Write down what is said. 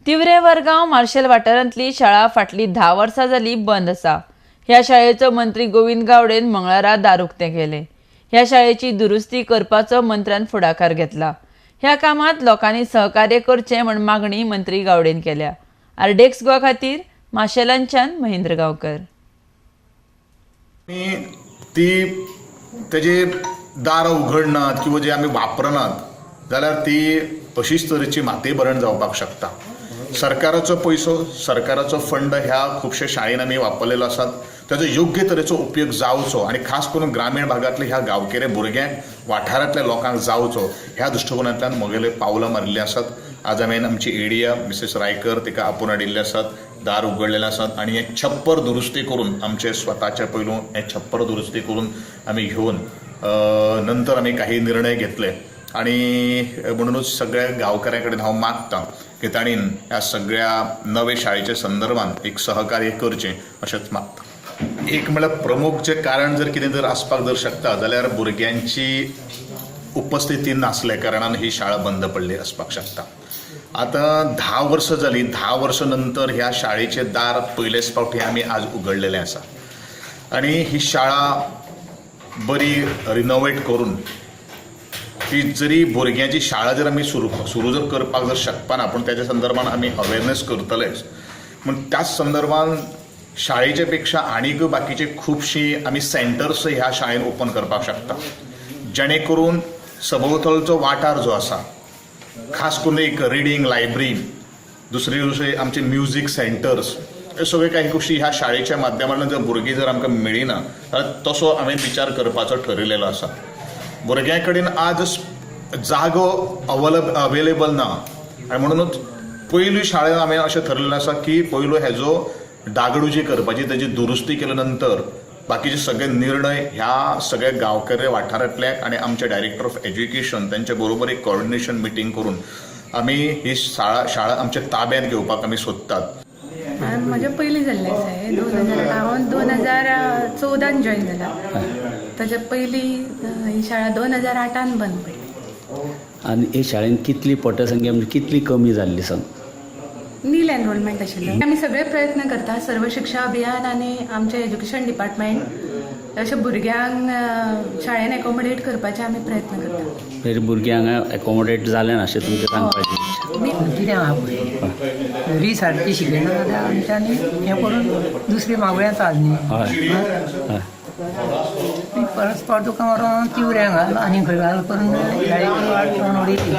Tiware वरगाव marshal वाठारांतली शाळा फाटली 10 वर्सां जाली बंद आसा। ह्या शाळेचो मंत्री गोविंद गावडेन मंगळारा दार उक्तें केलें। ह्या शाळेची दुरुस्ती करपाचो मंत्र्यान फुडाकार घेतला। ह्या कामांत लोकांनी सहकार्य करचें म्हण मागणी मंत्री गावडेन केल्या। आरडेक्स गोवा खातीर माशेलांच्यान महेंद्र गांवकर। ती तेजे दार उघडनात किंवा जे आमी वापरनात जाल्यार ती अशीच तरेची मातेभरण जावपाक शकता। सरकाराचो पैसो, सरकाराचो फंड ह्या खुबशा शाळेन आमी वापरलेलो आसात। ताचो योग्य तरेचो उपयोग जावचो आनी खास करून ग्रामीण भागांतल्या ह्या गांवगिरे भुरग्यांक वाठारांतल्या लोकांक जावचो ह्या दृश्टिकोनांतल्यान म्हगेले पावलां मारिल्लीं आसात। आज हांवें आमची एडिया मिसेस रायकर तिका आपोवन हाडिल्ले आसात, दार उगडलेले आसात आनी हें छप्पर दुरुस्ती करून आमचे स्वताचे पयलू हें छप्पर दुरुस्ती करून आमी घेवन नंतर आमी काही निर्णय घेतले आनी म्हणूनच सगळ्या गांवकारां कडेन हांव मागतां की तांणीन ह्या सगळ्या नवे शाळेच्या संदर्भात एक सहकार्य करचें अशेंच मागतां। एक म्हळ्यार प्रमुख जे कारण जर कितें जर आसपाक जर शकता जाल्यार भुरग्यांची उपस्थिती नासल्या कारणान ही शाळा बंद पडली आसपाक शकता। आतां 10 वर्सां जालीं, 10 वर्सां नंतर ह्या शाळेचे दार पयलेच फावटी आमी आज उगडलेलें आसा आनी ही शाळा बरी रिनोवेट करून ती जरी भुरग्यांची शाळा जर आमी सुरू जर करपाक जर शकपा ना पूण त्याच्या संदर्भात आमी अवेरनेस करतलेच। पूण त्याच संदर्भात शाळेच्या पेक्षा आनीक बाकीचे खुबशीं आमी सेंटर्स ह्या शाळेन ओपन करपाक शकता, जेणे करून सभोवतलचो वाठार जो आसा खास करून एक रिडींग लायब्ररी, दुसरे आमचे म्युजीक सेंटर्स, हे सगळे काही गोष्टी ह्या शाळेच्या माध्यमांतल्यान जर भुरगीं जर आमकां मेळिना जाल्यार तसो हांवें विचार करपाचो ठरयलेलो आसा। भुरग्यां कडेन आज जागो अवेलेबल ना आनी म्हणूनच पयली शाळेन हांवें अशें ठरलेलें आसा की पयलो हेजो डागडुजी करपाची, तेजी दुरुस्ती केल्या नंतर बाकीचे सगळे निर्णय ह्या सगळ्या गांवकरे वाठारांतल्याक आनी आमचे डायरेक्टर ऑफ एज्युकेशन त्यांच्या बरोबर एक कोऑर्डिनेशन मिटींग करून आमी ही शाळा आमच्या ताब्यांत घेवपाक आमी सोदतात। म्हजें पयलीं जाल्लें आसा हें 2014 जॉइन जाला। ताच्या पयलीं ही शाळा 2008 बंद पडली। आनी हे शाळेन कितली पटसंख्या म्हणजे कितली कमी जाल्ली सांग? नील एनरोलमेंट आशिल्लें। आमी सगळे प्रयत्न करता, सर्व शिक्षा अभियान आनी आमचे एज्युकेशन डिपार्टमेंट अशा भुरग्यांक शाळेन एकोमोडेट करपाचे आमी प्रयत्न करता। भुरग्यांक एकोमोडेट जालें ना अशें तुमचें सांगपाचें? कितें आहा पळय घरी सारकी शिकयना जाल्यार आमच्यांनी हें करून दुसरी मागोळ्यां चाल न्ही। हय परस्पर तुका व्हरोन तिवऱ्यां घाल आनी खंय घाल करून शाळेची वाट करून उडयली।